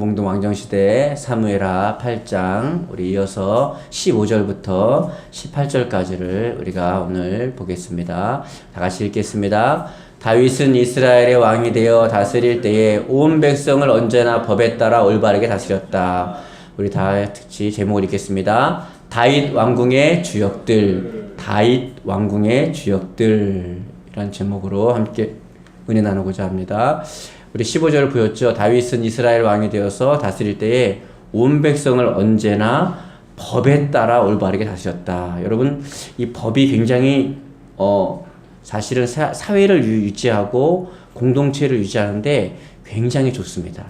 몽동 왕정시대 사무엘하 8장 우리 이어서 15절부터 18절까지를 우리가 오늘 보겠습니다. 다 같이 읽겠습니다. 다윗은 이스라엘의 왕이 되어 다스릴 때에 온 백성을 언제나 법에 따라 올바르게 다스렸다. 우리 다 같이 제목을 읽겠습니다. 다윗 왕궁의 주역들, 다윗 왕궁의 주역들 이란 제목으로 함께 은혜 나누고자 합니다. 우리 15절을 보였죠. 다윗은 이스라엘 왕이 되어서 다스릴 때에 온 백성을 언제나 법에 따라 올바르게 다스렸다. 여러분, 이 법이 굉장히 사실은 사회를 유지하고 공동체를 유지하는데 굉장히 좋습니다.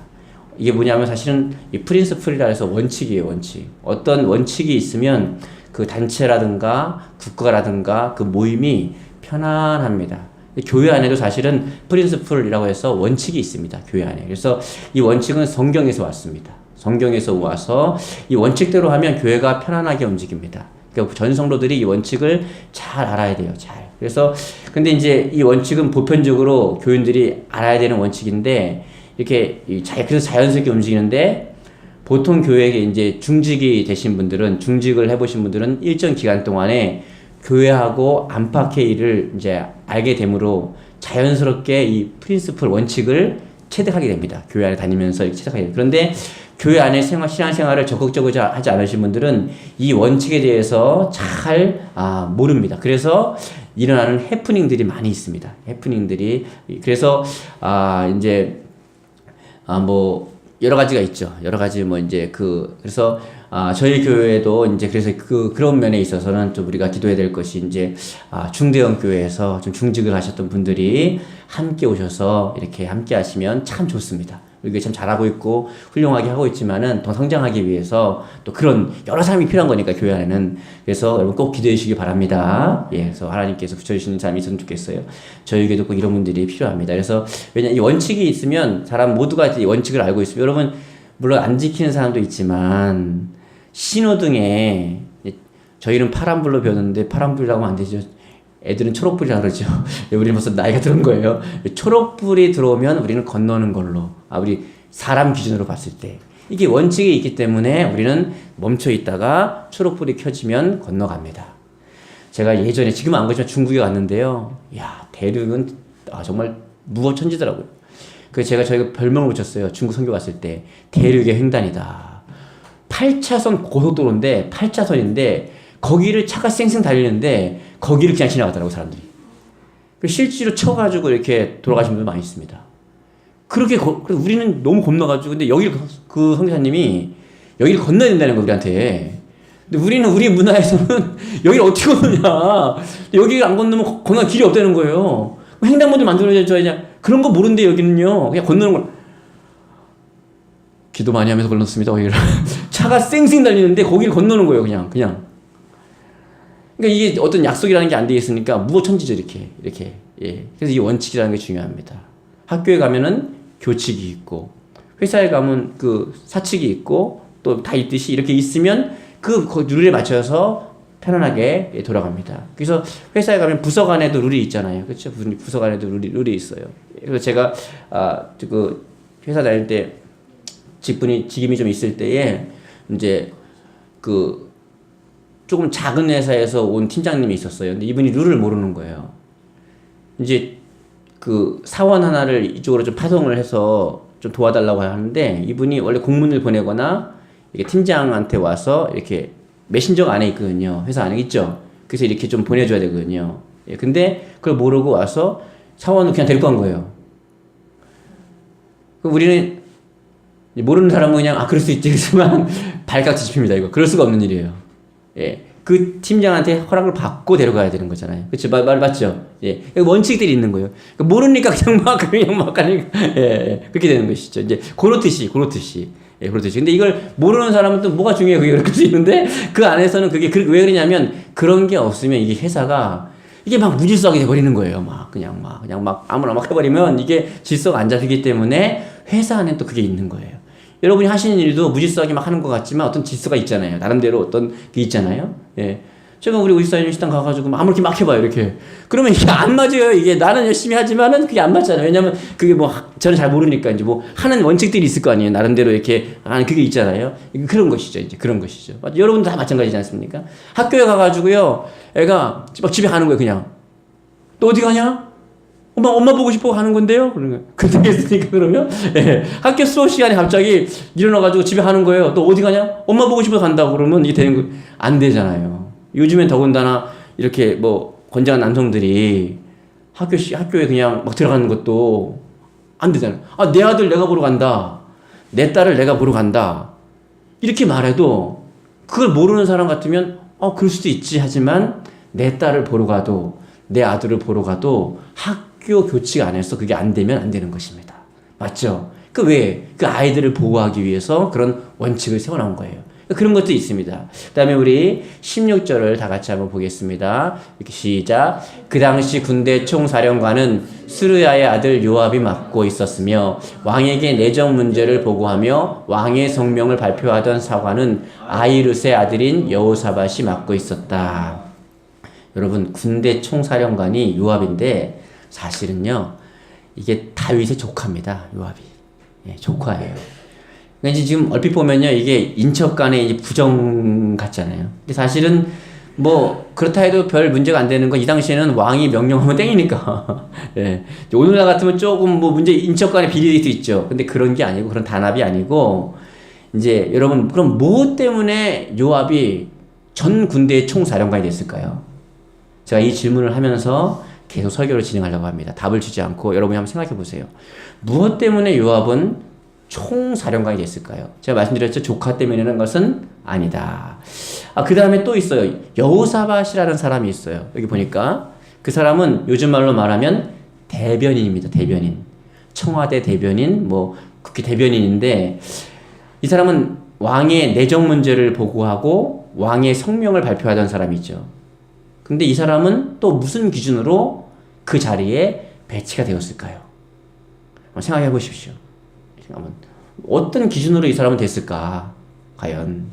이게 뭐냐면 사실은 이 프린스플이라 해서 원칙이에요, 원칙. 어떤 원칙이 있으면 그 단체라든가 국가라든가 그 모임이 편안합니다. 교회 안에도 사실은 프린스플이라고 해서 원칙이 있습니다. 교회 안에. 그래서 이 원칙은 성경에서 왔습니다. 성경에서 와서 이 원칙대로 하면 교회가 편안하게 움직입니다. 그러니까 전 성도들이 이 원칙을 잘 알아야 돼요. 잘. 그래서 근데 이제 이 원칙은 보편적으로 교인들이 알아야 되는 원칙인데 이렇게 그래서 자연스럽게 움직이는데 보통 교회에 이제 중직이 되신 분들은 중직을 해보신 분들은 일정 기간 동안에 교회하고 안팎의일을 이제 알게 되므로 자연스럽게 이 프린시플 원칙을 체득하게 됩니다. 교회 안에 다니면서 이렇게 체득하게 됩니다. 그런데 교회 안에 신앙생활을 적극적으로 하지 않으신 분들은 이 원칙에 대해서 잘 모릅니다. 그래서 일어나는 해프닝들이 많이 있습니다. 해프닝들이. 그래서 이제 뭐 여러 가지가 있죠. 여러 가지 뭐 이제 그래서 저희 교회도 이제 그래서 그런 면에 있어서는 좀 우리가 기도해야 될 것이 이제 중대형 교회에서 좀 중직을 하셨던 분들이 함께 오셔서 이렇게 함께 하시면 참 좋습니다. 우리 교회 참 잘하고 있고 훌륭하게 하고 있지만은 더 성장하기 위해서 또 그런 여러 사람이 필요한 거니까 교회 안에는. 그래서 여러분 꼭 기도해 주시기 바랍니다. 예, 그래서 하나님께서 붙여주시는 사람이 있으면 좋겠어요. 저희 교회도 꼭 이런 분들이 필요합니다. 그래서 왜냐면 이 원칙이 있으면 사람 모두가 이 원칙을 알고 있으면 여러분 물론 안 지키는 사람도 있지만 신호등에 저희는 파란불로 배웠는데 파란불이라고 하면 안 되죠. 애들은 초록불이라 그러죠. 우리는 벌써 나이가 들은 거예요. 초록불이 들어오면 우리는 건너는 걸로. 우리 사람 기준으로 봤을 때. 이게 원칙이 있기 때문에 우리는 멈춰 있다가 초록불이 켜지면 건너갑니다. 제가 예전에, 지금 안 그렇지만 중국에 갔는데요. 야, 대륙은 정말 무법천지더라고요. 그래서 저희가 별명을 붙였어요. 중국 선교 갔을 때. 대륙의 횡단이다. 8차선 고속도로인데, 8차선인데, 거기를 차가 쌩쌩 달리는데 거기를 그냥 지나가더라고 사람들이. 실제로 쳐가지고 이렇게 돌아가신 분들 많이 있습니다. 그래서 우리는 너무 겁나가지고 근데 여기를 그 선교사님이 여기를 건너야 된다는 거 우리한테. 근데 우리는 우리 문화에서는 여기를 어떻게 건너냐. 여기를 안 건너면 건너갈 길이 없다는 거예요. 횡단보도 만들어줘야 그런 거 모르는데 여기는요 그냥 건너는 걸. 기도 많이 하면서 건넜습니다. 거기를. 차가 쌩쌩 달리는데 거기를 건너는 거예요. 그냥. 그러니까 이게 어떤 약속이라는 게 안 돼 있으니까 무법천지죠, 이렇게. 예. 그래서 이 원칙이라는 게 중요합니다. 학교에 가면은 교칙이 있고, 회사에 가면 그 사칙이 있고, 또 다 있듯이 이렇게 있으면 그 룰에 맞춰서 편안하게 돌아갑니다. 그래서 회사에 가면 부서 간에도 룰이 있잖아요. 그렇죠? 부서 간에도 룰이 있어요. 그래서 제가, 회사 다닐 때 직임이 좀 있을 때에, 이제 조금 작은 회사에서 온 팀장님이 있었어요. 근데 이분이 룰을 모르는 거예요. 이제 사원 하나를 이쪽으로 좀 파송을 해서 좀 도와달라고 하는데 이분이 원래 공문을 보내거나 이렇게 팀장한테 와서 이렇게 메신저가 안에 있거든요. 회사 안에 있죠. 그래서 이렇게 좀 보내줘야 되거든요. 예, 근데 그걸 모르고 와서 사원을 그냥 데리고 간 거예요. 그럼 우리는 모르는 사람은 그냥 그럴 수 있지 그렇지만 발칵 뒤집힙니다. 이거 그럴 수가 없는 일이에요. 예, 그 팀장한테 허락을 받고 데려가야 되는 거잖아요. 그렇죠? 말 맞죠? 예, 원칙들이 있는 거예요. 그러니까 모르니까 그냥 막 가니까 예, 그렇게 되는 것이죠. 이제 그렇듯이. 예, 그렇듯이. 근데 이걸 모르는 사람은 또 뭐가 중요해? 그게 그럴 수 있는데 그 안에서는 그게 왜 그러냐면 그런 게 없으면 이게 회사가 이게 막 무질서하게 돼버리는 거예요. 그냥 아무나 막 해버리면 이게 질서가 안 잡히기 때문에 회사 안에 또 그게 있는 거예요. 여러분이 하시는 일도 무질서하게 막 하는 것 같지만 어떤 질서가 있잖아요. 나름대로 어떤 게 있잖아요. 예. 제가 우리 의사님 식당 가가지고 아무렇게 막 해봐요, 이렇게. 그러면 이게 안 맞아요. 이게 나는 열심히 하지만은 그게 안 맞잖아요. 왜냐면 그게 뭐, 저는 잘 모르니까 이제 뭐 하는 원칙들이 있을 거 아니에요. 나름대로 이렇게, 그게 있잖아요. 그런 것이죠. 이제 그런 것이죠. 여러분도 다 마찬가지지 않습니까? 학교에 가가지고요, 애가 막 집에 가는 거예요, 그냥. 또 어디 가냐? 엄마 보고 싶어 가는 건데요? 그러는 거예요. 그렇게 했으니까 그러면, 예. 학교 수업 시간에 갑자기 일어나가지고 집에 가는 거예요. 또 어디 가냐? 엄마 보고 싶어 간다고 그러면 이게 되는 거, 안 되잖아요. 요즘엔 더군다나 이렇게 뭐 건장한 남성들이 학교에 그냥 막 들어가는 것도 안 되잖아요. 내 아들 내가 보러 간다. 내 딸을 내가 보러 간다. 이렇게 말해도 그걸 모르는 사람 같으면, 그럴 수도 있지. 하지만 내 딸을 보러 가도 내 아들을 보러 가도 학교 교칙 안에서 그게 안 되면 안 되는 것입니다. 맞죠? 그 아이들을 보호하기 위해서 그런 원칙을 세워놓은 거예요. 그런 것도 있습니다. 그 다음에 우리 16절을 다 같이 한번 보겠습니다. 이렇게 시작. 그 당시 군대 총사령관은 스루야의 아들 요압이 맡고 있었으며 왕에게 내정 문제를 보고하며 왕의 성명을 발표하던 사관은 아히룻의 아들인 여호사밧이 맡고 있었다. 여러분, 군대 총사령관이 요압인데 사실은요, 이게 다윗의 조카입니다. 요압이. 예, 조카예요. 그러니까 지금 얼핏 보면요, 이게 인척 간의 이제 부정 같잖아요. 근데 사실은 뭐 그렇다 해도 별 문제가 안 되는 건 이 당시에는 왕이 명령하면 땡이니까. 예. 오늘날 같으면 조금 뭐 문제 인척 간의 비리도 있죠. 근데 그런 게 아니고, 그런 단합이 아니고, 이제 여러분, 그럼 뭐 때문에 요압이 전 군대의 총사령관이 됐을까요? 제가 이 질문을 하면서 계속 설교를 진행하려고 합니다. 답을 주지 않고 여러분이 한번 생각해 보세요. 무엇 때문에 요압은 총사령관이 됐을까요? 제가 말씀드렸죠. 조카 때문이라는 것은 아니다. 그 다음에 또 있어요. 여호사밧이라는 사람이 있어요. 여기 보니까 그 사람은 요즘 말로 말하면 대변인입니다. 대변인. 청와대 대변인, 뭐 국회 대변인인데, 이 사람은 왕의 내정 문제를 보고하고 왕의 성명을 발표하던 사람이죠. 근데 이 사람은 또 무슨 기준으로 그 자리에 배치가 되었을까요? 한번 생각해 보십시오. 어떤 기준으로 이 사람은 됐을까? 과연.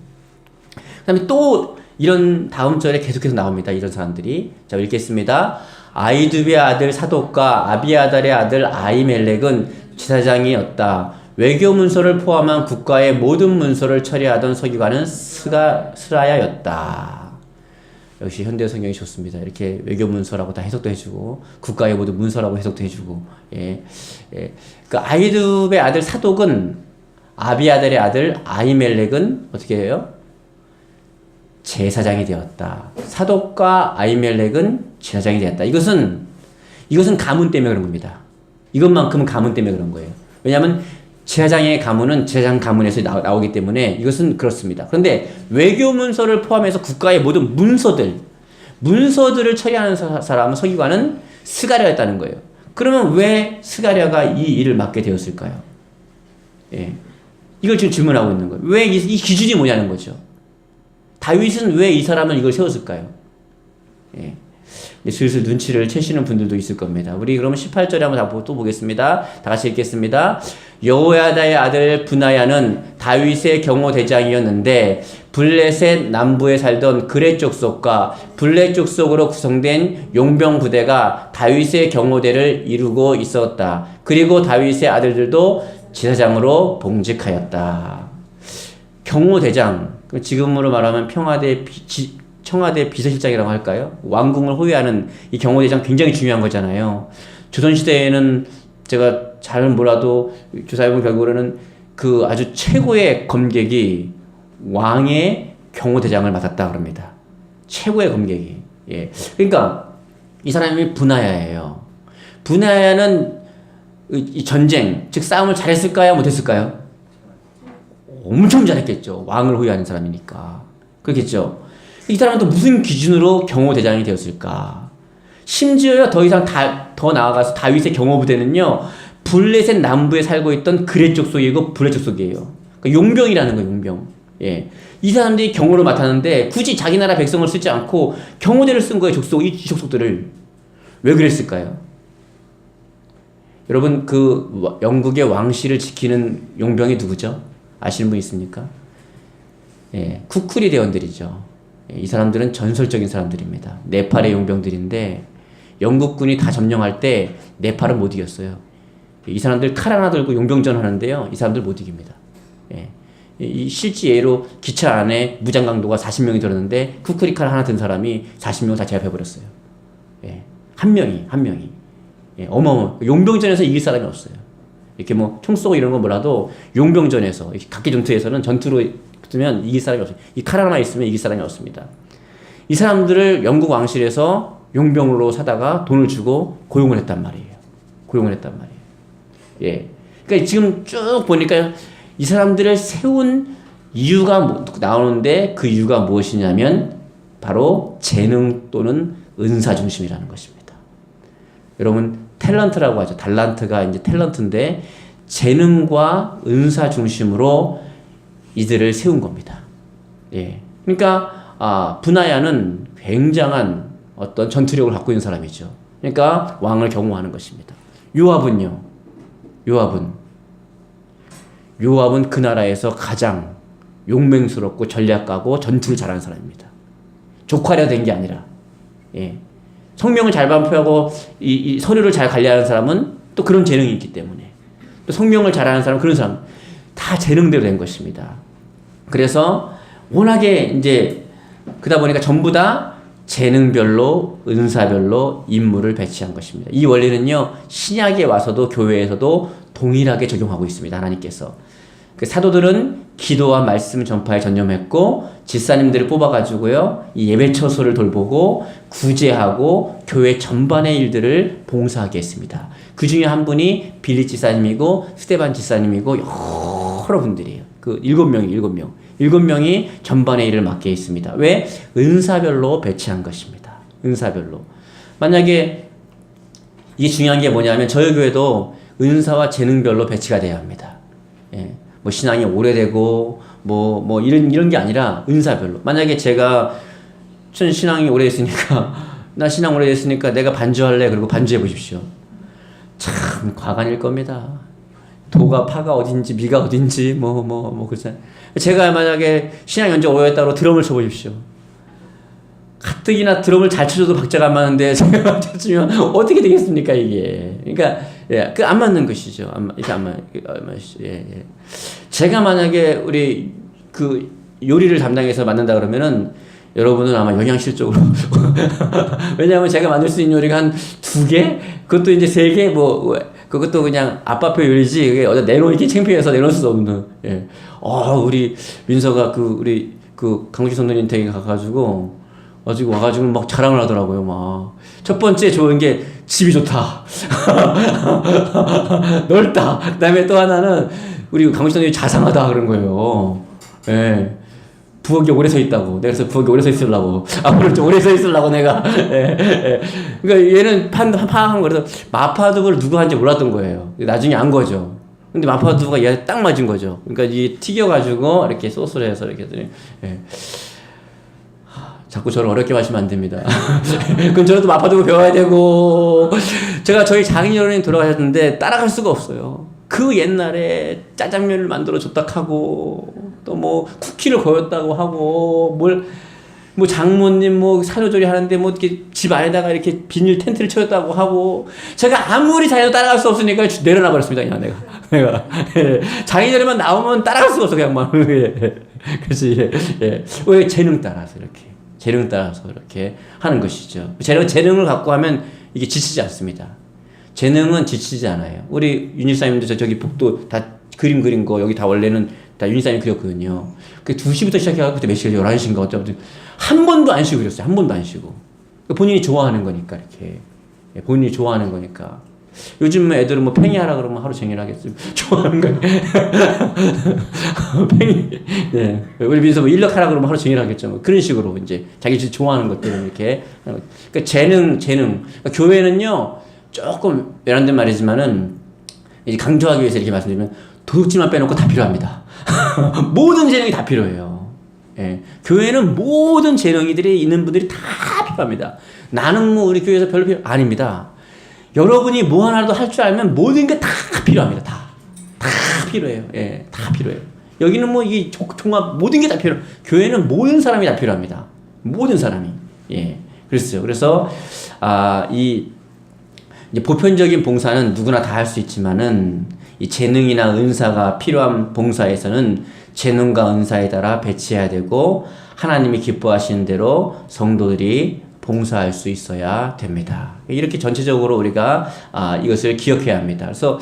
그 다음에 또 이런 다음 절에 계속해서 나옵니다. 이런 사람들이. 자, 읽겠습니다. 아히두베의 아들 사독과 아비아달의 아들 아히멜렉은 지사장이었다. 외교 문서를 포함한 국가의 모든 문서를 처리하던 서기관은 스라야였다. 역시 현대 성경이 좋습니다. 이렇게 외교 문서라고 다 해석도 해주고, 국가의 모든 문서라고 해석도 해주고, 예. 그 아히두베의 아들 사독은, 아비아달의 아들 아히멜렉은 어떻게 해요? 제사장이 되었다. 사독과 아히멜렉은 제사장이 되었다. 이것은 가문 때문에 그런 겁니다. 이것만큼은 가문 때문에 그런 거예요. 왜냐하면 제사장의 가문은 제사장 가문에서 나오기 때문에 이것은 그렇습니다. 그런데 외교 문서를 포함해서 국가의 모든 문서들을 처리하는 사람은 서기관은 스가랴였다는 거예요. 그러면 왜 스가랴가 이 일을 맡게 되었을까요? 예. 이걸 지금 질문하고 있는 거예요. 왜 이 기준이 뭐냐는 거죠. 다윗은 왜 이 사람을 이걸 세웠을까요? 예. 슬슬 눈치를 채시는 분들도 있을 겁니다. 우리 그러면 18절에 한번 또 보겠습니다. 다 같이 읽겠습니다. 여호야다의 아들 브나야는 다윗의 경호대장이었는데 블레셋 남부에 살던 그렛 족속과 블렛 족속으로 구성된 용병 부대가 다윗의 경호대를 이루고 있었다. 그리고 다윗의 아들들도 지사장으로 봉직하였다. 경호대장, 지금으로 말하면 청와대 비서실장이라고 할까요? 왕궁을 호위하는 이 경호대장 굉장히 중요한 거잖아요. 조선시대에는 제가 잘 몰라도 조사해보면 결국에는 그 아주 최고의 검객이 왕의 경호대장을 맡았다 그럽니다. 최고의 검객이. 예. 그러니까 이 사람이 브나야예요. 브나야는 이 전쟁, 즉 싸움을 잘했을까요? 못했을까요? 엄청 잘했겠죠. 왕을 호위하는 사람이니까. 그렇겠죠. 이 사람은 또 무슨 기준으로 경호대장이 되었을까? 심지어요, 더 이상 더 나아가서 다윗의 경호부대는요, 블레셋 남부에 살고 있던 그렛 족속이고 블렛 족속이에요. 그러니까 용병이라는 거예요, 용병. 예. 이 사람들이 경호를 맡았는데 굳이 자기 나라 백성을 쓰지 않고 경호대를 쓴 거예요, 이 족속들을. 왜 그랬을까요? 여러분, 그 영국의 왕실을 지키는 용병이 누구죠? 아시는 분 있습니까? 예, 쿠크리 대원들이죠. 이 사람들은 전설적인 사람들입니다. 네팔의 용병들인데 영국군이 다 점령할 때 네팔은 못 이겼어요. 이 사람들 칼 하나 들고 용병전 하는데요. 이 사람들 못 이깁니다. 예. 이 실제 예로 기차 안에 무장 강도가 40명이 들었는데 쿠크리 칼 하나 든 사람이 40명 다 제압해버렸어요. 예. 한 명이. 예. 어마어마. 용병전에서 이길 사람이 없어요. 이렇게 뭐 총 쏘고 이런 건 몰라도 용병전에서 각기 전투에서는 전투로 붙으면 이길 사람이 없어요. 이 칼 하나 있으면 이길 사람이 없습니다. 이 사람들을 영국 왕실에서 용병으로 사다가 돈을 주고 고용을 했단 말이에요. 예. 그러니까 지금 쭉 보니까 이 사람들을 세운 이유가 나오는데 그 이유가 무엇이냐면 바로 재능 또는 은사 중심이라는 것입니다. 여러분 탤런트라고 하죠. 달란트가 이제 탤런트인데 재능과 은사 중심으로 이들을 세운 겁니다. 예. 그러니까 분하야는 굉장한 어떤 전투력을 갖고 있는 사람이죠. 그러니까 왕을 경호하는 것입니다. 요압은 그 나라에서 가장 용맹스럽고 전략가고 전투를 잘하는 사람입니다. 족하려 된 게 아니라, 예. 성명을 잘 발표하고 이 서류를 잘 관리하는 사람은 또 그런 재능이 있기 때문에, 또 성명을 잘하는 사람, 그런 사람 다 재능대로 된 것입니다. 그래서 워낙에 이제 그러다 보니까 전부 다 재능별로, 은사별로 인물을 배치한 것입니다. 이 원리는요, 신약에 와서도 교회에서도 동일하게 적용하고 있습니다. 하나님께서. 그 사도들은 기도와 말씀 전파에 전념했고, 집사님들을 뽑아가지고요, 이 예배 처소를 돌보고, 구제하고, 교회 전반의 일들을 봉사하게 했습니다. 그 중에 한 분이 빌립 집사님이고, 스데반 집사님이고, 여러 분들이에요. 그 7명이 전반의 일을 맡게 했습니다. 왜? 은사별로 배치한 것입니다. 은사별로. 만약에 이게 중요한 게 뭐냐면 저희 교회도 은사와 재능별로 배치가 돼야 합니다. 예. 뭐 신앙이 오래되고 뭐 이런 게 아니라 은사별로. 만약에 제가 전 신앙이 오래됐으니까 나 신앙 오래됐으니까 내가 반주할래. 그리고 반주해 보십시오. 참 과간일 겁니다. 도가 파가 어딘지 미가 어딘지 그렇잖아요. 제가 만약에 신앙 연주 오래됐다고 드럼을 쳐보십시오. 가뜩이나 드럼을 잘 쳐줘도 박자가 안 맞는데 제가 쳐주면 어떻게 되겠습니까 이게. 그러니까 예, 그 안 맞는 것이죠. 이게 안 맞으시죠. 예. 제가 만약에 우리 그 요리를 담당해서 만든다 그러면은 여러분은 아마 영양실적으로 왜냐하면 제가 만들 수 있는 요리가 한 2개, 그것도 이제 3개 그것도 그냥 아빠표 요리지, 그게 어디 내놓기 창피해서 내놓을 수 없는. 예. 우리 민서가 우리 강우식 선생님 댁에 가가지고 와가지고 막 자랑을 하더라고요. 막 첫 번째 좋은 게 집이 좋다, 넓다. 그다음에 또 하나는 우리 강우식 선생님이 자상하다 그런 거예요. 예. 부엌에 오래 서 있다고. 내가 그래서 부엌에 오래 서 있으려고. 앞으로 좀 오래 서 있으려고 내가. 예. 그러니까 얘는 파악한 거라서 마파두부를 누가 한지 몰랐던 거예요. 나중에 안 거죠. 근데 마파두부가 얘한테 딱 맞은 거죠. 그러니까 이 튀겨가지고 이렇게 소스를 해서 이렇게 했더니, 예. 자꾸 저를 어렵게 마시면 안 됩니다. 그럼 저도 마파두부 배워야 되고, 제가 저희 장인어른이 돌아가셨는데 따라갈 수가 없어요. 그 옛날에 짜장면을 만들어 줬다 하고, 또 뭐 쿠키를 거였다고 하고, 뭐 장모님 산후조리 하는데 이렇게 집 안에다가 이렇게 비닐 텐트를 쳐줬다고 하고, 제가 아무리 잘해도 따라갈 수 없으니까 내려놔 버렸습니다. 그냥 내가. 예. 장인어른만 나오면 따라갈 수가 없어, 그냥 막. 예. 그래서 왜 재능 따라서 이렇게 하는 것이죠. 재능을 갖고 하면 이게 지치지 않습니다. 재능은 지치지 않아요. 우리 윤희사님도 저기 복도 다 그림 그린 거 여기 다 원래는 다 윤희사님이 그렸거든요. 그 2시부터 시작해가지고 그때 몇 시까지 11시인가 어쩌면 한 번도 안 쉬고 그렸어요. 한 번도 안 쉬고. 본인이 좋아하는 거니까 이렇게. 본인이 좋아하는 거니까. 요즘 애들은 팽이 하라 그러면 하루 종일 하겠어요. 좋아하는 거예요. 팽이. 네. 우리 민서 인력 하라 그러면 하루 종일 하겠죠. 그런 식으로 이제 자기 좋아하는 것들을 이렇게 하는 거예요. 그러니까 재능. 그러니까 교회는요, 조금 외람된 말이지만은 이제 강조하기 위해서 이렇게 말씀드리면 도둑질만 빼놓고 다 필요합니다. 모든 재능이 다 필요해요. 예. 교회는 모든 재능이들이 있는 분들이 다 필요합니다. 나는 우리 교회에서 별로 아닙니다. 여러분이 뭐 하나라도 할 줄 알면 모든 게 다 필요합니다. 다 필요해요. 예, 다 필요해요. 여기는 이게 종합 모든 게 다 필요. 교회는 모든 사람이 다 필요합니다. 모든 사람이. 예. 그랬어요. 그래서, 이제 보편적인 봉사는 누구나 다 할 수 있지만은, 이 재능이나 은사가 필요한 봉사에서는 재능과 은사에 따라 배치해야 되고, 하나님이 기뻐하시는 대로 성도들이 봉사할 수 있어야 됩니다. 이렇게 전체적으로 우리가 이것을 기억해야 합니다. 그래서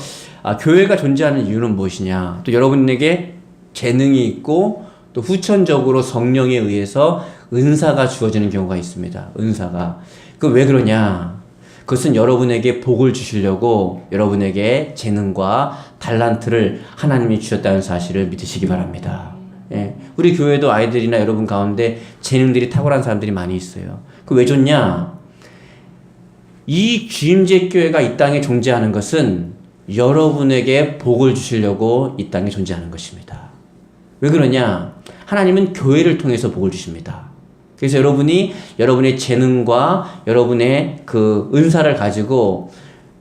교회가 존재하는 이유는 무엇이냐? 또 여러분에게 재능이 있고 또 후천적으로 성령에 의해서 은사가 주어지는 경우가 있습니다. 은사가. 그 왜 그러냐? 그것은 여러분에게 복을 주시려고 여러분에게 재능과 달란트를 하나님이 주셨다는 사실을 믿으시기 바랍니다. 예. 우리 교회도 아이들이나 여러분 가운데 재능들이 탁월한 사람들이 많이 있어요. 그 왜 좋냐? 이 주임제 교회가 이 땅에 존재하는 것은 여러분에게 복을 주시려고 이 땅에 존재하는 것입니다. 왜 그러냐? 하나님은 교회를 통해서 복을 주십니다. 그래서 여러분이 여러분의 재능과 여러분의 그 은사를 가지고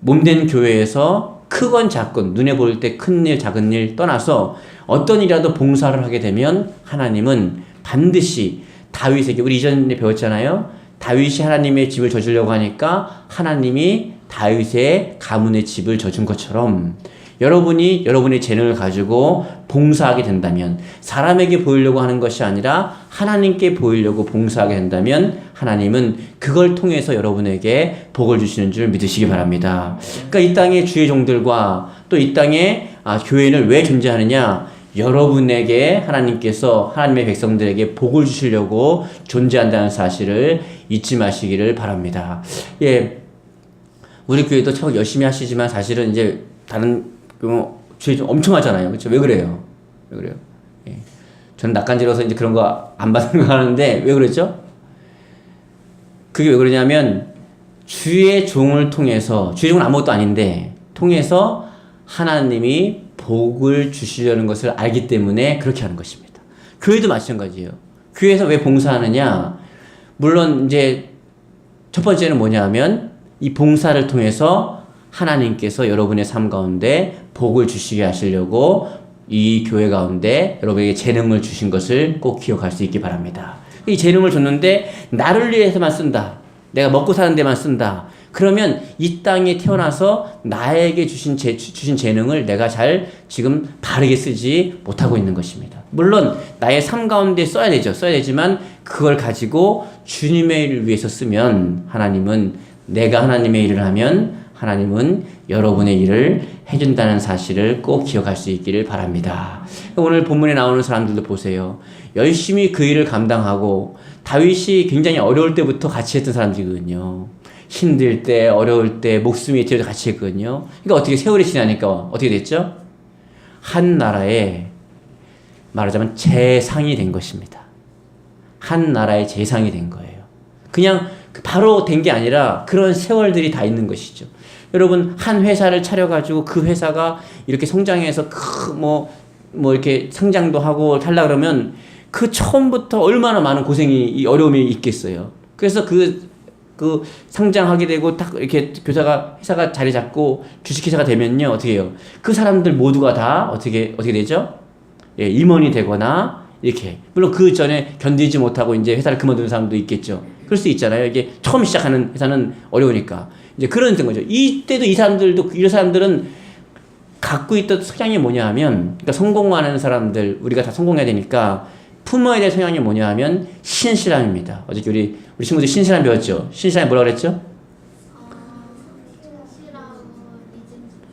몸된 교회에서 크건 작건, 눈에 보일 때 큰 일, 작은 일 떠나서 어떤 일이라도 봉사를 하게 되면 하나님은 반드시 다윗에게, 우리 이전에 배웠잖아요. 다윗이 하나님의 집을 져주려고 하니까 하나님이 다윗의 가문의 집을 져준 것처럼 여러분이 여러분의 재능을 가지고 봉사하게 된다면, 사람에게 보이려고 하는 것이 아니라 하나님께 보이려고 봉사하게 된다면 하나님은 그걸 통해서 여러분에게 복을 주시는 줄 믿으시기 바랍니다. 그러니까 이 땅의 주의 종들과 또 이 땅에 교회는 왜 존재하느냐? 여러분에게 하나님께서 하나님의 백성들에게 복을 주시려고 존재한다는 사실을 잊지 마시기를 바랍니다. 예, 우리 교회도 참 열심히 하시지만 사실은 이제 다른 주의 좀 엄청 하잖아요. 그렇죠? 왜 그래요? 왜 그래요? 예. 저는 낯간지러서 이제 그런 거 안 받는 거 하는데 왜 그랬죠? 그게 왜 그러냐면 주의 종을 통해서, 주의 종은 아무것도 아닌데 통해서 하나님이 복을 주시려는 것을 알기 때문에 그렇게 하는 것입니다. 교회도 마찬가지예요. 교회에서 왜 봉사하느냐? 물론 이제 첫 번째는 뭐냐 하면 이 봉사를 통해서 하나님께서 여러분의 삶 가운데 복을 주시게 하시려고 이 교회 가운데 여러분에게 재능을 주신 것을 꼭 기억할 수 있기 바랍니다. 이 재능을 줬는데 나를 위해서만 쓴다. 내가 먹고 사는 데만 쓴다. 그러면 이 땅에 태어나서 나에게 주신 재능을 내가 잘 지금 바르게 쓰지 못하고 있는 것입니다. 물론 나의 삶 가운데 써야 되죠. 써야 되지만 그걸 가지고 주님의 일을 위해서 쓰면 하나님은, 내가 하나님의 일을 하면 하나님은 여러분의 일을 해준다는 사실을 꼭 기억할 수 있기를 바랍니다. 오늘 본문에 나오는 사람들도 보세요. 열심히 그 일을 감당하고, 다윗이 굉장히 어려울 때부터 같이 했던 사람들이거든요. 힘들 때, 어려울 때, 목숨이 뛰어도 같이 했거든요. 그러니까 어떻게 세월이 지나니까 어떻게 됐죠? 한 나라의, 말하자면 재상이 된 것입니다. 한 나라의 재상이 된 거예요. 그냥 바로 된 게 아니라 그런 세월들이 다 있는 것이죠. 여러분, 한 회사를 차려가지고 그 회사가 이렇게 성장해서 이렇게 상장도 하고 하려고 그러면 그 처음부터 얼마나 많은 고생이, 어려움이 있겠어요. 그래서 그 상장하게 되고 딱 이렇게 회사가 자리 잡고 주식회사가 되면요, 어떻게 해요? 그 사람들 모두가 다 어떻게 되죠? 예, 임원이 되거나, 이렇게. 물론 그 전에 견디지 못하고 이제 회사를 그만두는 사람도 있겠죠. 그럴 수 있잖아요. 이게 처음 시작하는 회사는 어려우니까. 이제 그런 거죠. 이때도 이런 사람들은 갖고 있던 성향이 뭐냐 하면, 그러니까 성공하는 사람들, 우리가 다 성공해야 되니까 품어야 될 성향이 뭐냐 하면 신실함입니다. 어저께 우리 친구들 신실함 배웠죠? 신실함이 뭐라고 그랬죠?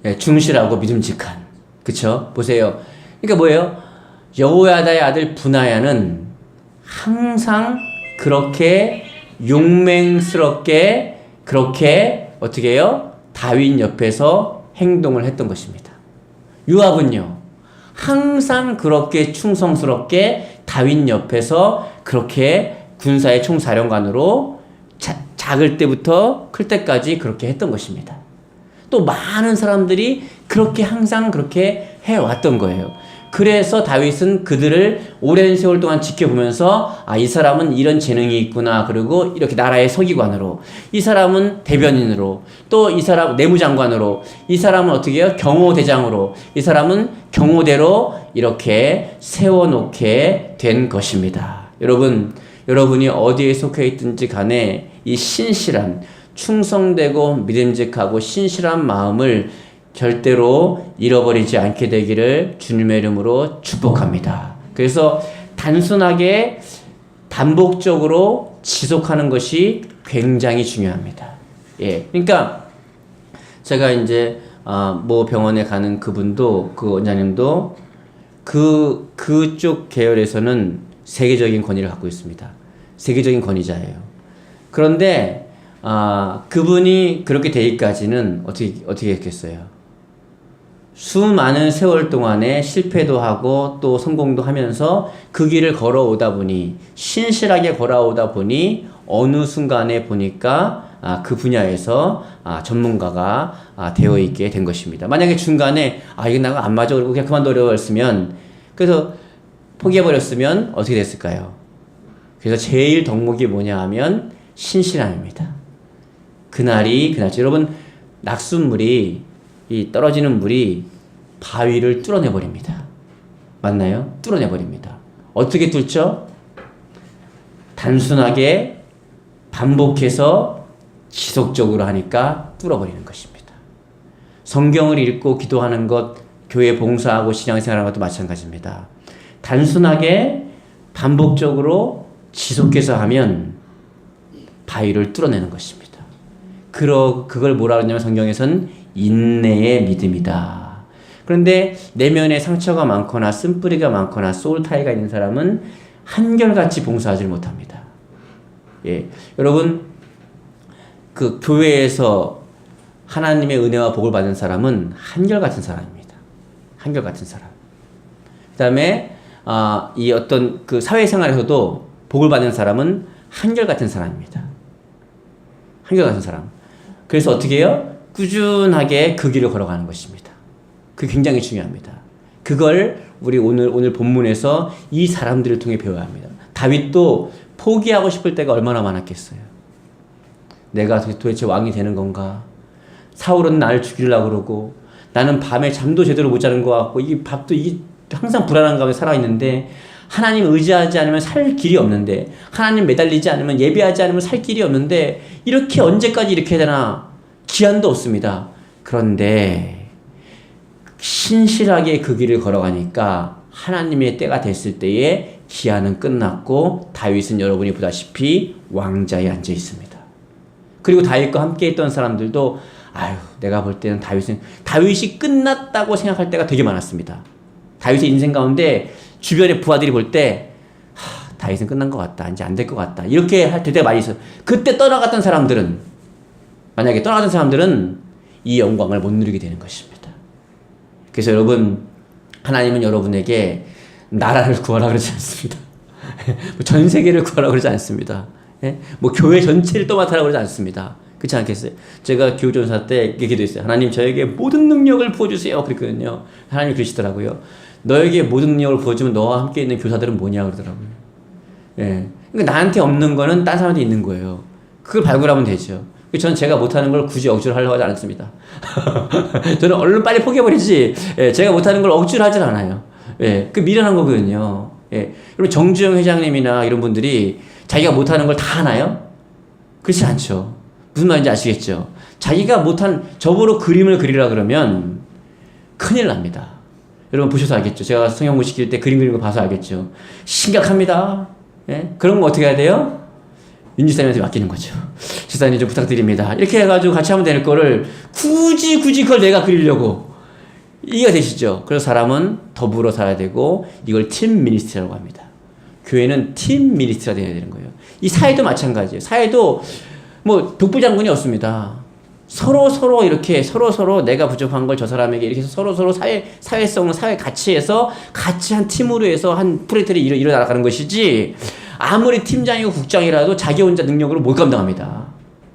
네, 충실하고 믿음직한. 그쵸? 보세요. 그러니까 뭐예요? 여호야다의 아들 분하야는 항상 그렇게 용맹스럽게 그렇게 어떻게 해요? 다윗 옆에서 행동을 했던 것입니다. 요압은요, 항상 그렇게 충성스럽게 다윗 옆에서 그렇게 군사의 총사령관으로 작을 때부터 클 때까지 그렇게 했던 것입니다. 또 많은 사람들이 그렇게 항상 그렇게 해왔던 거예요. 그래서 다윗은 그들을 오랜 세월 동안 지켜보면서 이 사람은 이런 재능이 있구나. 그리고 이렇게 나라의 서기관으로, 이 사람은 대변인으로, 또 이 사람 내무장관으로, 이 사람은 어떻게 해요? 경호대장으로, 이 사람은 경호대로 이렇게 세워놓게 된 것입니다. 여러분, 여러분이 어디에 속해 있든지 간에 이 신실한, 충성되고 믿음직하고 신실한 마음을 절대로 잃어버리지 않게 되기를 주님의 이름으로 축복합니다. 그래서 단순하게 반복적으로 지속하는 것이 굉장히 중요합니다. 예. 그러니까 제가 이제 뭐 병원에 가는 그분도, 그 원장님도 그쪽 계열에서는 세계적인 권위를 갖고 있습니다. 세계적인 권위자예요. 그런데 그분이 그렇게 되기까지는 어떻게 했겠어요? 수많은 세월 동안에 실패도 하고 또 성공도 하면서 그 길을 걸어오다 보니, 신실하게 걸어오다 보니 어느 순간에 보니까 그 분야에서 전문가가 되어 있게 된 것입니다. 만약에 중간에 이게 나가 안 맞아 그러고 그냥 그만둬버렸으면, 그래서 포기해버렸으면 어떻게 됐을까요? 그래서 제일 덕목이 뭐냐 하면 신실함입니다. 그날이 여러분, 낙숫물이, 이 떨어지는 물이 바위를 뚫어내버립니다. 맞나요? 뚫어내버립니다. 어떻게 뚫죠? 단순하게 반복해서 지속적으로 하니까 뚫어버리는 것입니다. 성경을 읽고 기도하는 것, 교회 봉사하고 신앙생활하는 것도 마찬가지입니다. 단순하게 반복적으로 지속해서 하면 바위를 뚫어내는 것입니다. 그걸 뭐라 그러냐면 성경에서는 인내의 믿음이다. 그런데 내면에 상처가 많거나 쓴뿌리가 많거나 소울 타이가 있는 사람은 한결같이 봉사하지 못합니다. 예, 여러분, 그 교회에서 하나님의 은혜와 복을 받은 사람은 한결같은 사람입니다. 한결같은 사람. 그 다음에 이 어떤 그 사회생활에서도 복을 받는 사람은 한결같은 사람입니다. 한결같은 사람. 그래서 어떻게 해요? 꾸준하게 그 길을 걸어가는 것입니다. 그게 굉장히 중요합니다. 그걸 우리 오늘 본문에서 이 사람들을 통해 배워야 합니다. 다윗도 포기하고 싶을 때가 얼마나 많았겠어요. 내가 도대체 왕이 되는 건가? 사울은 나를 죽이려고 그러고, 나는 밤에 잠도 제대로 못 자는 것 같고, 밥도 항상 불안한 가운데 살아있는데, 하나님 의지하지 않으면 살 길이 없는데, 하나님 매달리지 않으면, 예배하지 않으면 살 길이 없는데, 이렇게 언제까지 이렇게 해야 되나? 기한도 없습니다. 그런데 신실하게 그 길을 걸어가니까 하나님의 때가 됐을 때에 기한은 끝났고, 다윗은 여러분이 보다시피 왕자에 앉아 있습니다. 그리고 다윗과 함께 했던 사람들도 내가 볼 때는 다윗이 끝났다고 생각할 때가 되게 많았습니다. 다윗의 인생 가운데 주변의 부하들이 볼 때 다윗은 끝난 것 같다, 이제 안 될 것 같다, 이렇게 할 때가 많이 있어요. 그때 떠나갔던 사람들은, 만약에 떠나갔던 사람들은 이 영광을 못 누리게 되는 것입니다. 그래서 여러분, 하나님은 여러분에게 나라를 구하라 그러지 않습니다. 전 세계를 구하라 그러지 않습니다. 뭐 교회 전체를 떠맡아라 그러지 않습니다. 그렇지 않겠어요? 제가 교우전사 때 기도했어요. 하나님, 저에게 모든 능력을 부어주세요. 그랬거든요. 하나님이 그러시더라고요. 너에게 모든 능력을 부어주면 너와 함께 있는 교사들은 뭐냐 그러더라고요. 예. 그러니까 나한테 없는 거는 딴 사람한테 있는 거예요. 그걸 발굴하면 되죠. 저는 제가 못하는 걸 굳이 억지로 하려고 하지 않습니다. 저는 얼른 빨리 포기해버리지, 제가 못하는 걸 억지로 하질 않아요. 그 미련한 거거든요. 여러분, 정주영 회장님이나 이런 분들이 자기가 못하는 걸 다 하나요? 그렇지 않죠. 무슨 말인지 아시겠죠? 자기가 못한, 저보러 그림을 그리라 그러면 큰일 납니다. 여러분 보셔서 알겠죠? 제가 성형모 시킬 때 그림 그리는 거 봐서 알겠죠? 심각합니다. 그런 거 어떻게 해야 돼요? 윤지사님한테 맡기는 거죠. 지사님 좀 부탁드립니다. 이렇게 해가지고 같이 하면 될 거를 굳이 그걸 내가 그리려고, 이해가 되시죠? 그래서 사람은 더불어 살아야 되고, 이걸 팀 미니스트리라고 합니다. 교회는 팀 미니스트리가 되어야 되는 거예요. 이 사회도 마찬가지예요. 사회도 뭐 독불장군이 없습니다. 서로 이렇게 서로 내가 부족한 걸 저 사람에게 이렇게 해서 서로 사회성을 사회 가치에서 같이 한 팀으로 해서 한 프로젝트를 일어나가는 것이지, 아무리 팀장이고 국장이라도 자기 혼자 능력으로 못 감당합니다.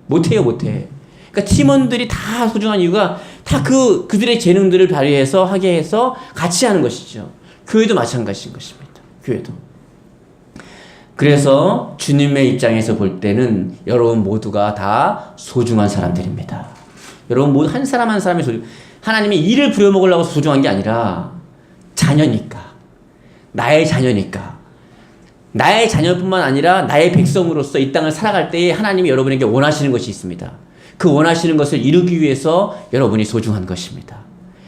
못해요. 그러니까 팀원들이 다 소중한 이유가 다 그들의 재능들을 발휘해서 하게 해서 같이 하는 것이죠. 교회도 마찬가지인 것입니다. 교회도. 그래서 주님의 입장에서 볼 때는 여러분 모두가 다 소중한 사람들입니다. 여러분 모두 한 사람 한 사람이 하나님이 일을 부려먹으려고 소중한 게 아니라 자녀니까, 나의 자녀니까, 나의 자녀뿐만 아니라 나의 백성으로서 이 땅을 살아갈 때에 하나님이 여러분에게 원하시는 것이 있습니다. 그 원하시는 것을 이루기 위해서 여러분이 소중한 것입니다.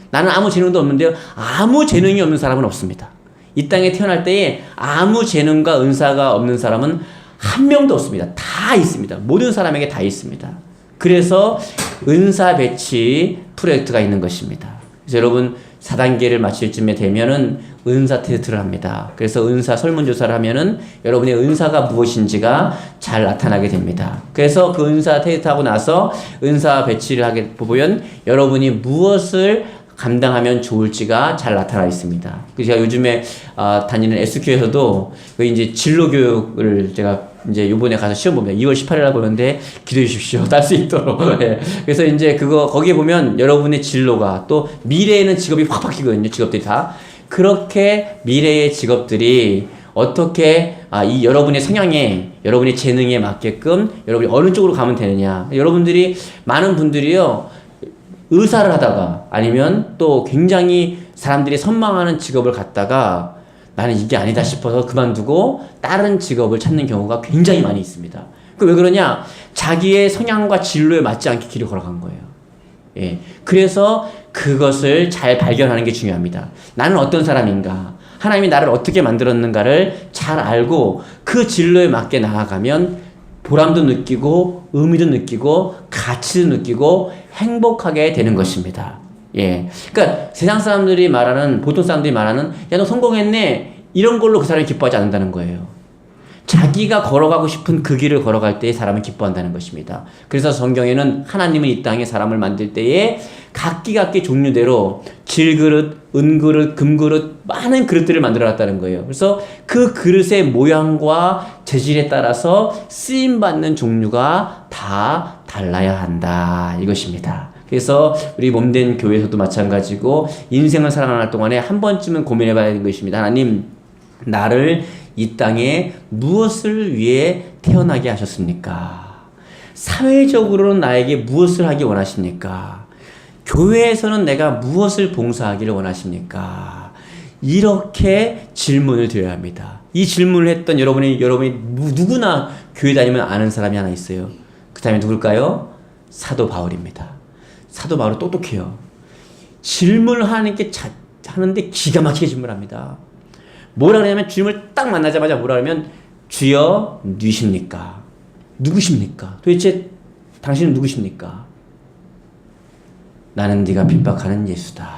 나는 아무 재능도 없는데요. 아무 재능이 없는 사람은 없습니다. 이 땅에 태어날 때에 아무 재능과 은사가 없는 사람은 한 명도 없습니다. 다 있습니다. 모든 사람에게 다 있습니다. 그래서 은사 배치 프로젝트가 있는 것입니다. 그래서 여러분 4단계를 마칠 쯤에 되면은 은사 테스트를 합니다. 그래서 은사 설문조사를 하면은 여러분의 은사가 무엇인지가 잘 나타나게 됩니다. 그래서 그 은사 테스트하고 나서 은사 배치를 하게 보면 여러분이 무엇을 감당하면 좋을지가 잘 나타나 있습니다. 그래서 제가 요즘에 다니는 SQ에서도 그 이제 진로 교육을 제가 이제 요번에 가서 시험 봅니다. 2월 18일 날 보는데 기도해 주십시오. 딸 수 있도록. 네. 그래서 이제 거기에 보면 여러분의 진로가 또 미래에는 직업이 확 바뀌거든요. 직업들이 다. 그렇게 미래의 직업들이 어떻게 이 여러분의 성향에 여러분의 재능에 맞게끔 여러분이 어느 쪽으로 가면 되느냐. 여러분들이 많은 분들이요. 의사를 하다가 아니면 또 굉장히 사람들이 선망하는 직업을 갖다가 나는 이게 아니다 싶어서 그만두고 다른 직업을 찾는 경우가 굉장히 많이 있습니다. 그 왜 그러냐? 자기의 성향과 진로에 맞지 않게 길을 걸어간 거예요. 예. 그래서 그것을 잘 발견하는 게 중요합니다. 나는 어떤 사람인가? 하나님이 나를 어떻게 만들었는가를 잘 알고 그 진로에 맞게 나아가면 보람도 느끼고 의미도 느끼고 가치도 느끼고 행복하게 되는 것입니다. 예. 그러니까 세상 사람들이 말하는 보통 사람들이 말하는 야 너 성공했네 이런 걸로 그 사람이 기뻐하지 않는다는 거예요. 자기가 걸어가고 싶은 그 길을 걸어갈 때에 사람은 기뻐한다는 것입니다. 그래서 성경에는 하나님은 이 땅에 사람을 만들 때에 각기 종류대로 질그릇, 은그릇, 금그릇 많은 그릇들을 만들어놨다는 거예요. 그래서 그 그릇의 모양과 재질에 따라서 쓰임받는 종류가 다 달라야 한다 이것입니다. 그래서 우리 몸된 교회에서도 마찬가지고 인생을 살아가는 동안에 한 번쯤은 고민해봐야 하는 것입니다. 하나님 나를 이 땅에 무엇을 위해 태어나게 하셨습니까? 사회적으로는 나에게 무엇을 하기 원하십니까? 교회에서는 내가 무엇을 봉사하기를 원하십니까? 이렇게 질문을 드려야 합니다. 이 질문을 했던 여러분이 누구나 교회 다니면 아는 사람이 하나 있어요. 그 다음에 누굴까요? 사도 바울입니다. 사도 바울은 똑똑해요. 질문을 하는데 기가 막히게 질문합니다. 뭐라 그러냐면 주님을 딱 만나자마자 뭐라 그러면 주여 누구십니까? 누구십니까? 도대체 당신은 누구십니까? 나는 네가 핍박하는 예수다.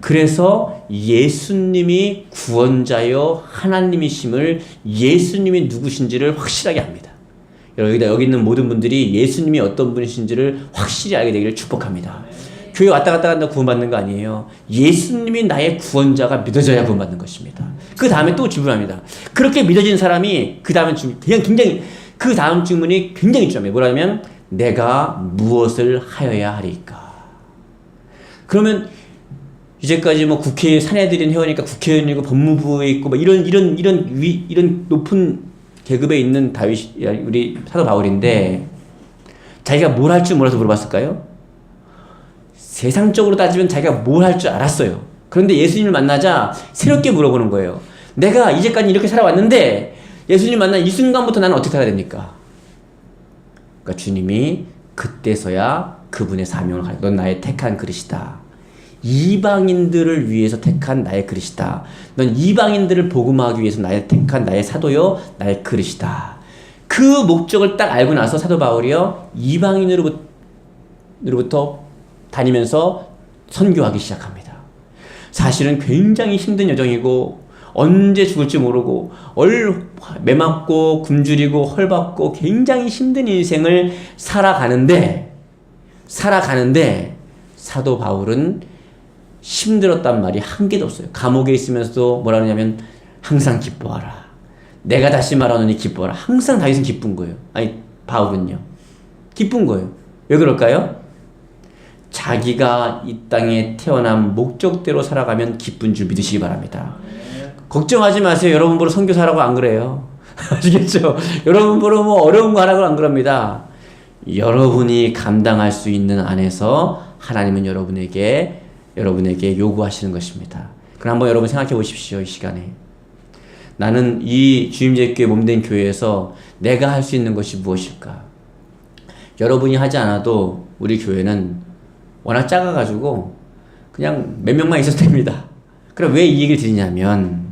그래서 예수님이 구원자요 하나님이심을 예수님이 누구신지를 확실하게 합니다. 여기 있는 모든 분들이 예수님이 어떤 분이신지를 확실히 알게 되기를 축복합니다. 교회 왔다 갔다 한다 구원받는 거 아니에요. 예수님이 나의 구원자가 믿어져야 구원받는 것입니다. 그 다음에 또 질문합니다. 그렇게 믿어진 사람이 그 다음에 그 다음 질문이 굉장히 중요합니다. 뭐라면 내가 무엇을 하여야 하리까? 그러면 이제까지 뭐 국회에 사내들인 회원이니까 국회의원이고 법무부에 있고 뭐 이런 높은 계급에 있는 우리 사도 바울인데 자기가 뭘 할 줄 몰라서 물어봤을까요? 세상적으로 따지면 자기가 뭘 할 줄 알았어요. 그런데 예수님을 만나자 새롭게 물어보는 거예요. 내가 이제까지 이렇게 살아왔는데 예수님 만난 이 순간부터 나는 어떻게 살아야 됩니까? 그러니까 주님이 그때서야 그분의 사명을 가져. 넌 나의 택한 그릇이다. 이방인들을 위해서 택한 나의 그릇이다. 넌 이방인들을 복음하기 위해서 택한 나의 사도요, 나의 그릇이다. 그 목적을 딱 알고 나서 사도 바울이요, 이방인으로부터 다니면서 선교하기 시작합니다. 사실은 굉장히 힘든 여정이고 언제 죽을지 모르고 매맞고 굶주리고 헐받고 굉장히 힘든 인생을 살아가는데 사도 바울은 힘들었단 말이 한 개도 없어요. 감옥에 있으면서도 뭐라 그러냐면 항상 기뻐하라. 내가 다시 말하노니 기뻐하라. 항상 다윗은 기쁜 거예요. 아니 바울은요. 기쁜 거예요. 왜 그럴까요? 자기가 이 땅에 태어난 목적대로 살아가면 기쁜 줄 믿으시기 바랍니다. 걱정하지 마세요. 여러분 보러 선교사라고 안 그래요. 아시겠죠? 여러분 보러 뭐 어려운 거 하라고 안 그럽니다. 여러분이 감당할 수 있는 안에서 하나님은 여러분에게 요구하시는 것입니다. 그럼 한번 여러분 생각해 보십시오. 이 시간에 나는 이 주임제교회 몸된 교회에서 내가 할 수 있는 것이 무엇일까? 여러분이 하지 않아도 우리 교회는 워낙 작아가지고 그냥 몇 명만 있어도 됩니다. 그럼 왜 이 얘기를 드리냐면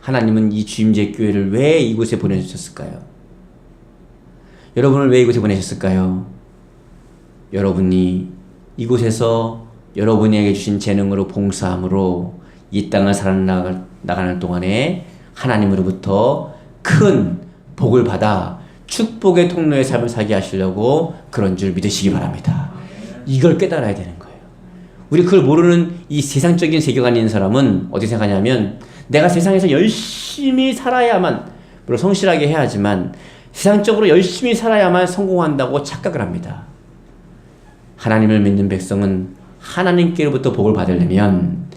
하나님은 이 주임제교회를 왜 이곳에 보내주셨을까요? 여러분을 왜 이곳에 보내셨을까요? 여러분이 이곳에서 여러분에게 주신 재능으로 봉사함으로 이 땅을 살아나가는 동안에 하나님으로부터 큰 복을 받아 축복의 통로의 삶을 살게 하시려고 그런 줄 믿으시기 바랍니다. 이걸 깨달아야 되는 거예요. 우리 그걸 모르는 이 세상적인 세계관이 있는 사람은 어떻게 생각하냐면 내가 세상에서 열심히 살아야만, 물론 성실하게 해야 하지만 세상적으로 열심히 살아야만 성공한다고 착각을 합니다. 하나님을 믿는 백성은 하나님께로부터 복을 받으려면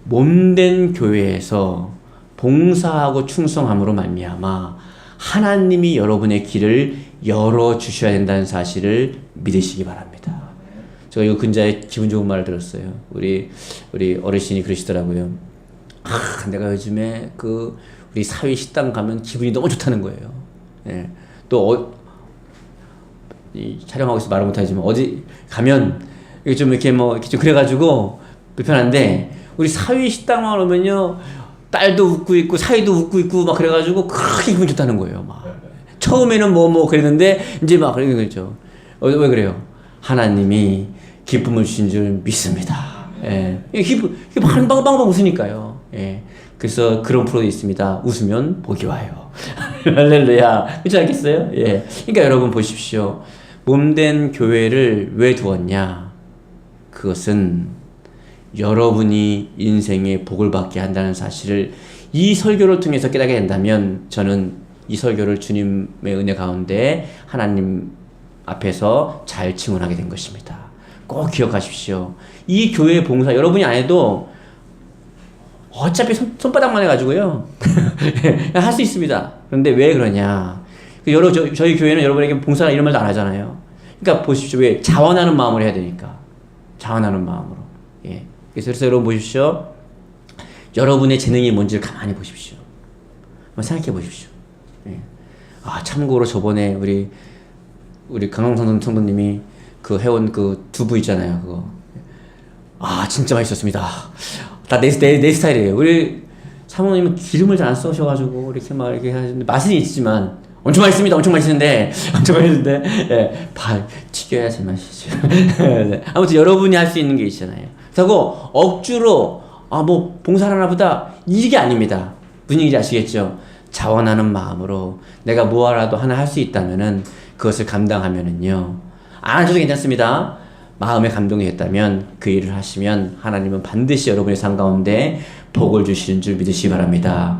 몸된 교회에서 봉사하고 충성함으로 말미암아 하나님이 여러분의 길을 열어주셔야 된다는 사실을 믿으시기 바랍니다. 제가 이거 근자에 기분 좋은 말을 들었어요. 우리 어르신이 그러시더라고요. 내가 요즘에 우리 사회 식당 가면 기분이 너무 좋다는 거예요. 예. 또 촬영하고 있어 말을 못하지만 어디 가면 이게 좀 이렇게 이렇게 좀 그래가지고 불편한데 우리 사회 식당만 오면요 딸도 웃고 있고 사위도 웃고 있고 막 그래가지고 크게 기분 좋다는 거예요. 막 처음에는 그랬는데 이제 막 그러는 거죠. 왜 그래요? 하나님이 기쁨을 주신 줄 믿습니다. 예. 방방 웃으니까요. 예. 그래서 그런 프로도 있습니다. 웃으면 복이 와요. 할렐루야. 그렇지 않겠어요? 예. 그러니까 여러분 보십시오. 몸된 교회를 왜 두었냐? 그것은 여러분이 인생의 복을 받게 한다는 사실을 이 설교를 통해서 깨닫게 된다면 저는 이 설교를 주님의 은혜 가운데 하나님 앞에서 잘 증언하게 된 것입니다. 꼭 기억하십시오. 이 교회 봉사 여러분이 안 해도 어차피 손바닥만 해가지고요 할 수 있습니다. 그런데 왜 그러냐? 저희 교회는 여러분에게 봉사나 이런 말도 안 하잖아요. 그러니까 보십시오. 왜? 자원하는 마음으로 해야 되니까. 자원하는 마음으로. 예. 그래서 여러분 보십시오. 여러분의 재능이 뭔지를 가만히 보십시오. 한번 생각해 보십시오. 예. 참고로 저번에 우리 강강성 성도님이 해온 두부 있잖아요. 그거. 진짜 맛있었습니다. 다 내 스타일이에요. 우리 사모님은 기름을 잘 안 써셔가지고 이렇게 막 이렇게 하시는데 맛은 있지만 엄청 맛있습니다. 엄청 맛있는데 예, 튀겨야 제맛이죠. 네. 아무튼 여러분이 할 수 있는 게 있잖아요. 그렇다고 억지로 봉사를 하나 보다 이게 아닙니다. 무슨 얘기인지 아시겠죠? 자원하는 마음으로 내가 뭐라도 하나 할 수 있다면은 그것을 감당하면은요 안 하셔도 괜찮습니다. 마음에 감동이 됐다면 그 일을 하시면 하나님은 반드시 여러분의 삶 가운데 복을 주시는 줄 믿으시기 바랍니다.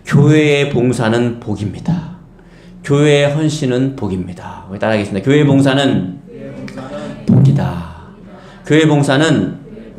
교회의 봉사는 복입니다. 교회의 헌신은 복입니다. 따라하겠습니다. 교회의 봉사는 복이다. 교회의 봉사는